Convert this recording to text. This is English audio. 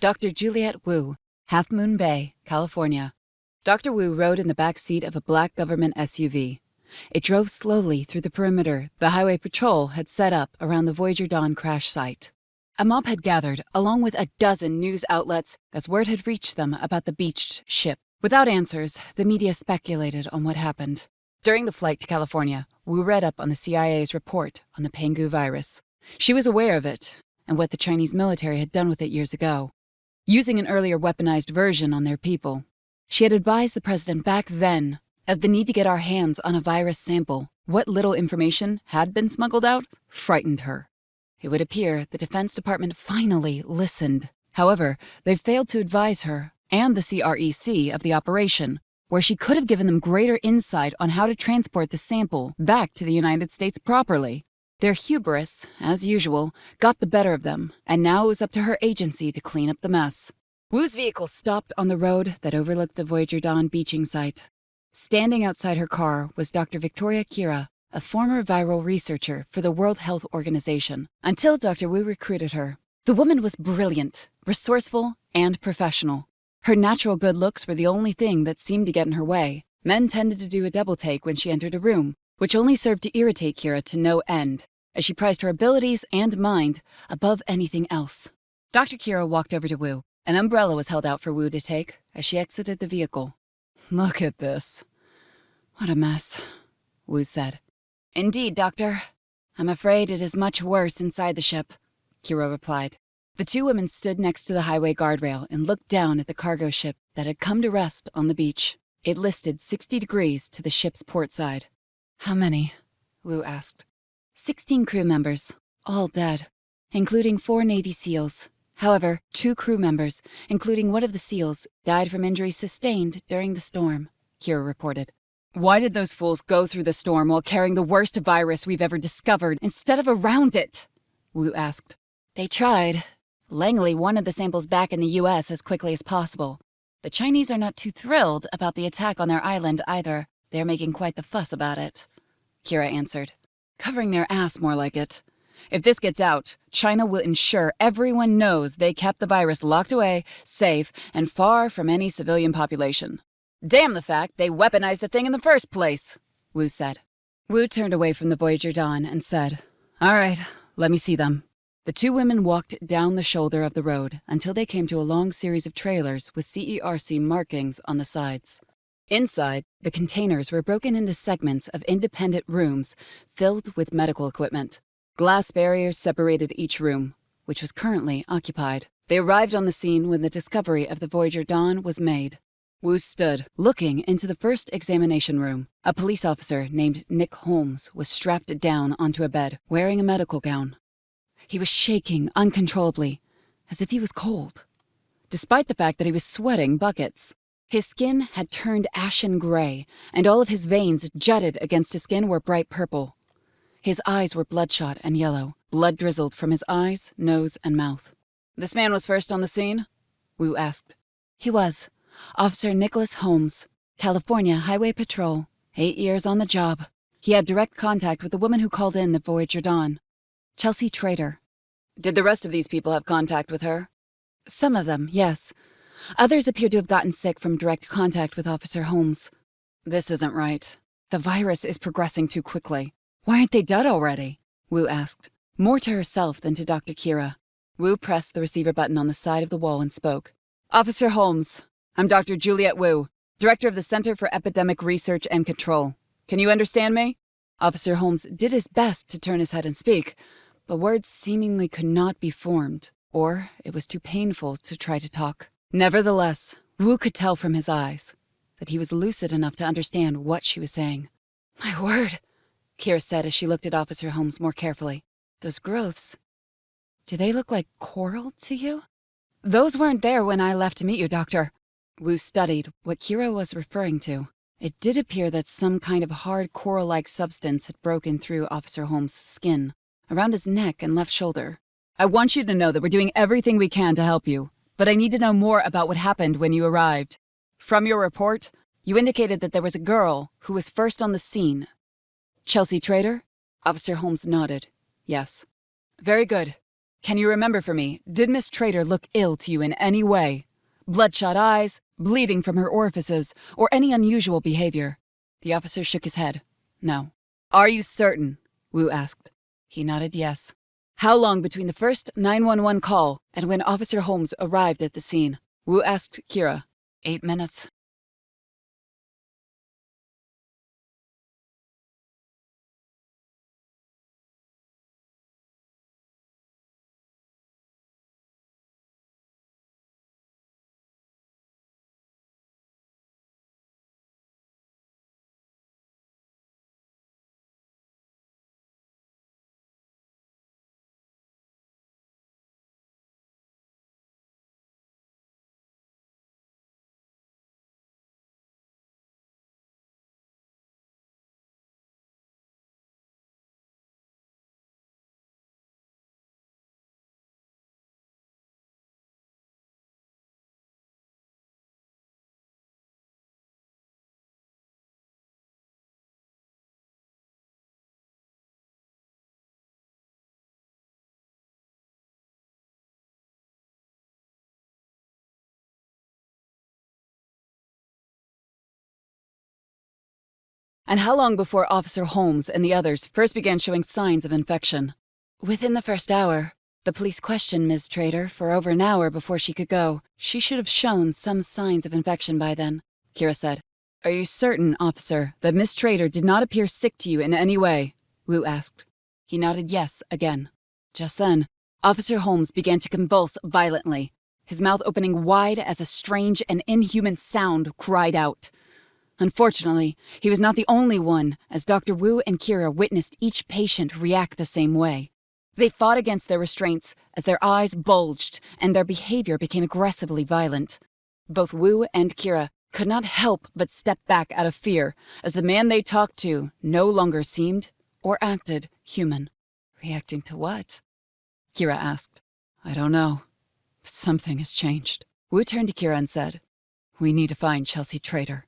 Dr. Juliet Wu, Half Moon Bay, California. Dr. Wu rode in the back seat of a black government SUV. It drove slowly through the perimeter the Highway Patrol had set up around the Voyager Dawn crash site. A mob had gathered, along with a dozen news outlets, as word had reached them about the beached ship. Without answers, the media speculated on what happened. During the flight to California, Wu read up on the CIA's report on the Pengu virus. She was aware of it, and what the Chinese military had done with it years ago, using an earlier weaponized version on their people. She had advised the president back then of the need to get our hands on a virus sample. What little information had been smuggled out frightened her. It would appear the Defense Department finally listened. However, they failed to advise her and the CREC of the operation, where she could have given them greater insight on how to transport the sample back to the United States properly. Their hubris, as usual, got the better of them, and now it was up to her agency to clean up the mess. Wu's vehicle stopped on the road that overlooked the Voyager Dawn beaching site. Standing outside her car was Dr. Victoria Kira, a former viral researcher for the World Health Organization, until Dr. Wu recruited her. The woman was brilliant, resourceful, and professional. Her natural good looks were the only thing that seemed to get in her way. Men tended to do a double take when she entered a room, which only served to irritate Kira to no end, as she prized her abilities and mind above anything else. Dr. Kira walked over to Wu. An umbrella was held out for Wu to take as she exited the vehicle. "Look at this. What a mess," Wu said. "Indeed, Doctor. I'm afraid it is much worse inside the ship," Kira replied. The two women stood next to the highway guardrail and looked down at the cargo ship that had come to rest on the beach. It listed 60 degrees to the ship's port side. "How many?" Wu asked. 16 crew members, all dead, including 4 Navy SEALs. However, 2 crew members, including one of the SEALs, died from injuries sustained during the storm, Kira reported. "Why did those fools go through the storm while carrying the worst virus we've ever discovered instead of around it?" Wu asked. "They tried. Langley wanted the samples back in the U.S. as quickly as possible. The Chinese are not too thrilled about the attack on their island either. They're making quite the fuss about it," Kira answered. "Covering their ass, more like it. If this gets out, China will ensure everyone knows they kept the virus locked away, safe, and far from any civilian population. Damn the fact they weaponized the thing in the first place," Wu said. Wu turned away from the Voyager Dawn and said, "All right, let me see them." The two women walked down the shoulder of the road until they came to a long series of trailers with CERC markings on the sides. Inside, the containers were broken into segments of independent rooms filled with medical equipment. Glass barriers separated each room, which was currently occupied. They arrived on the scene when the discovery of the Voyager Dawn was made. Wu stood, looking into the first examination room. A police officer named Nick Holmes was strapped down onto a bed, wearing a medical gown. He was shaking uncontrollably, as if he was cold, despite the fact that he was sweating buckets. His skin had turned ashen gray, and all of his veins jutted against his skin were bright purple. His eyes were bloodshot and yellow. Blood drizzled from his eyes, nose, and mouth. "This man was first on the scene?" Wu asked. "He was. Officer Nicholas Holmes, California Highway Patrol, 8 years on the job. He had direct contact with the woman who called in the Voyager Dawn, Chelsea Trader." "Did the rest of these people have contact with her?" "Some of them, yes. Others appeared to have gotten sick from direct contact with Officer Holmes." "This isn't right. The virus is progressing too quickly. Why aren't they dead already?" Wu asked, more to herself than to Dr. Kira. Wu pressed the receiver button on the side of the wall and spoke. "Officer Holmes, I'm Dr. Juliet Wu, Director of the Center for Epidemic Research and Control. Can you understand me?" Officer Holmes did his best to turn his head and speak, but words seemingly could not be formed, or it was too painful to try to talk. Nevertheless, Wu could tell from his eyes that he was lucid enough to understand what she was saying. "My word," Kira said as she looked at Officer Holmes more carefully. "Those growths, do they look like coral to you?" "Those weren't there when I left to meet you, Doctor." Wu studied what Kira was referring to. It did appear that some kind of hard coral-like substance had broken through Officer Holmes' skin, around his neck and left shoulder. "I want you to know that we're doing everything we can to help you, but I need to know more about what happened when you arrived. From your report, you indicated that there was a girl who was first on the scene. Chelsea Trader?" Officer Holmes nodded. "Yes." "Very good. Can you remember for me, did Miss Trader look ill to you in any way? Bloodshot eyes, bleeding from her orifices, or any unusual behavior? The officer shook his head. No. Are you certain? Wu asked. He nodded yes. How long between the first 911 call and when Officer Holmes arrived at the scene? Wu asked Kira. 8 minutes. And how long before Officer Holmes and the others first began showing signs of infection? Within the first hour. The police questioned Ms. Trader for over an hour before she could go. She should have shown some signs of infection by then, Kira said. Are you certain, officer, that Miss Trader did not appear sick to you in any way? Wu asked. He nodded yes again. Just then, Officer Holmes began to convulse violently, his mouth opening wide as a strange and inhuman sound cried out. Unfortunately, he was not the only one, as Dr. Wu and Kira witnessed each patient react the same way. They fought against their restraints as their eyes bulged and their behavior became aggressively violent. Both Wu and Kira could not help but step back out of fear, as the man they talked to no longer seemed or acted human. Reacting to what? Kira asked. I don't know, but something has changed. Wu turned to Kira and said, We need to find Chelsea Trader.